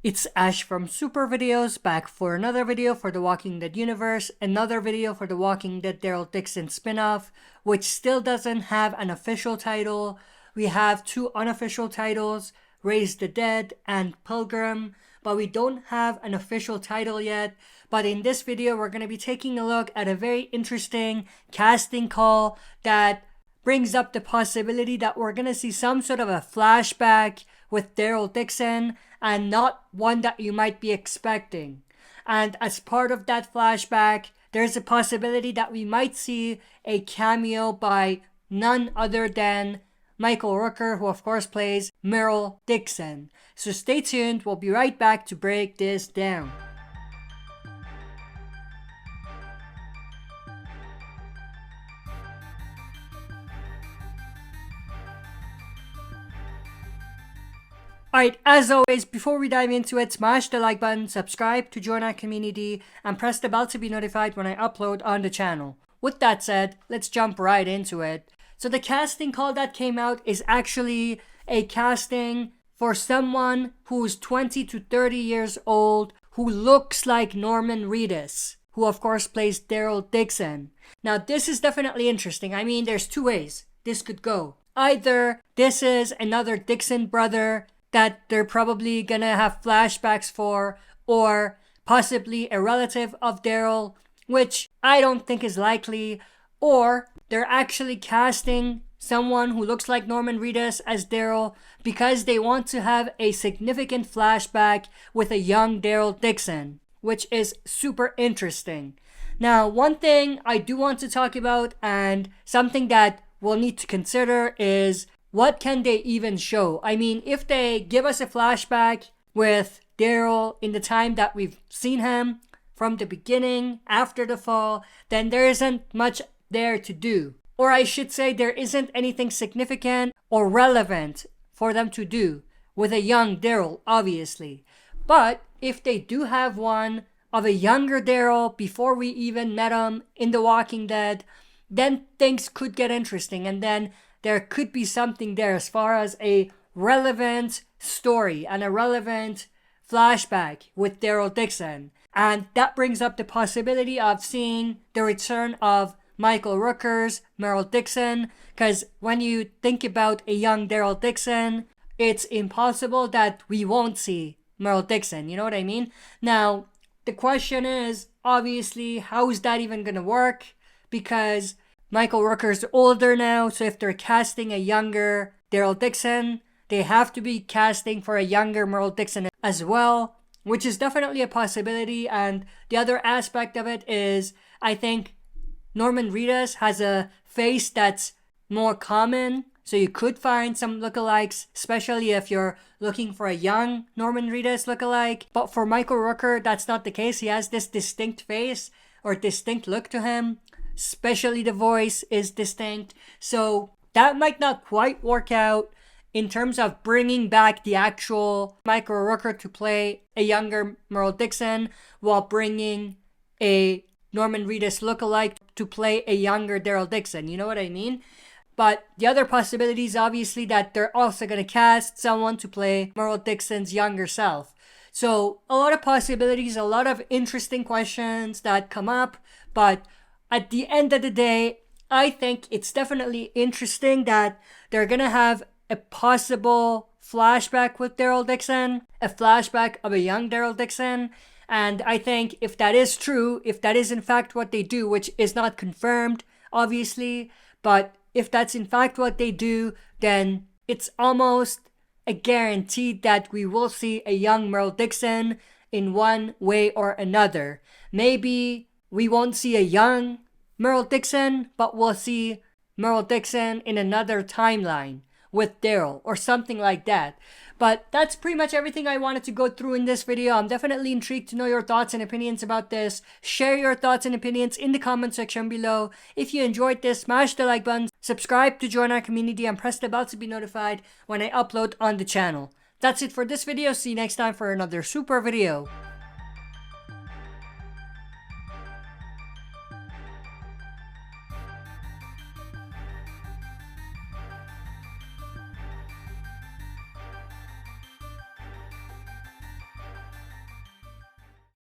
It's Ash from SuperVideos, back for another video for the Walking Dead universe, another video for the Walking Dead Daryl Dixon spinoff, which still doesn't have an official title. We have two unofficial titles, Raise the Dead and Pilgrim, but we don't have an official title yet. But in this video, we're going to be taking a look at a very interesting casting call that brings up the possibility that we're going to see some sort of a flashback with Daryl Dixon, and not one that you might be expecting. And as part of that flashback, there's a possibility that we might see a cameo by none other than Michael Rooker, who of course plays Merle Dixon. So stay tuned, we'll be right back to break this down. Alright, as always, before we dive into it, smash the like button, subscribe to join our community, and press the bell to be notified when I upload on the channel. With that said, let's jump right into it. So the casting call that came out is actually a casting for someone who's 20 to 30 years old, who looks like Norman Reedus, who of course plays Daryl Dixon. Now this is definitely interesting. I mean, there's two ways this could go. Either this is another Dixon brother that they're probably gonna have flashbacks for, or possibly a relative of Daryl, which I don't think is likely, or they're actually casting someone who looks like Norman Reedus as Daryl because they want to have a significant flashback with a young Daryl Dixon, which is super interesting. Now, one thing I do want to talk about, and something that we'll need to consider, is what can they even show? I mean, if they give us a flashback with Daryl in the time that we've seen him from the beginning, after the fall, then there isn't much there to do. Or I should say, there isn't anything significant or relevant for them to do with a young Daryl, obviously. But if they do have one of a younger Daryl before we even met him in The Walking Dead, then things could get interesting, and then there could be something there as far as a relevant story and a relevant flashback with Daryl Dixon. And that brings up the possibility of seeing the return of Michael Rooker's Merle Dixon, because when you think about a young Daryl Dixon, it's impossible that we won't see Merle Dixon, you know what I mean? Now, the question is, obviously, how is that even going to work? Because Michael Rooker's older now, so if they're casting a younger Daryl Dixon, they have to be casting for a younger Merle Dixon as well, which is definitely a possibility. And the other aspect of it is, I think Norman Reedus has a face that's more common, so you could find some lookalikes, especially if you're looking for a young Norman Reedus lookalike. But for Michael Rooker, that's not the case. He has this distinct face or distinct look to him. Especially the voice is distinct. So that might not quite work out in terms of bringing back the actual Michael Rooker to play a younger Merle Dixon while bringing a Norman Reedus lookalike to play a younger Daryl Dixon. You know what I mean? But the other possibility is obviously that they're also going to cast someone to play Merle Dixon's younger self. So a lot of possibilities, a lot of interesting questions that come up, but at the end of the day, I think it's definitely interesting that they're going to have a possible flashback with Daryl Dixon, a flashback of a young Daryl Dixon. And I think if that is true, if that is in fact what they do, which is not confirmed, obviously, but if that's in fact what they do, then it's almost a guarantee that we will see a young Merle Dixon in one way or another. Maybe we won't see a young Merle Dixon, but we'll see Merle Dixon in another timeline with Daryl or something like that. But that's pretty much everything I wanted to go through in this video. I'm definitely intrigued to know your thoughts and opinions about this. Share your thoughts and opinions in the comment section below. If you enjoyed this, smash the like button, subscribe to join our community, and press the bell to be notified when I upload on the channel. That's it for this video. See you next time for another super video.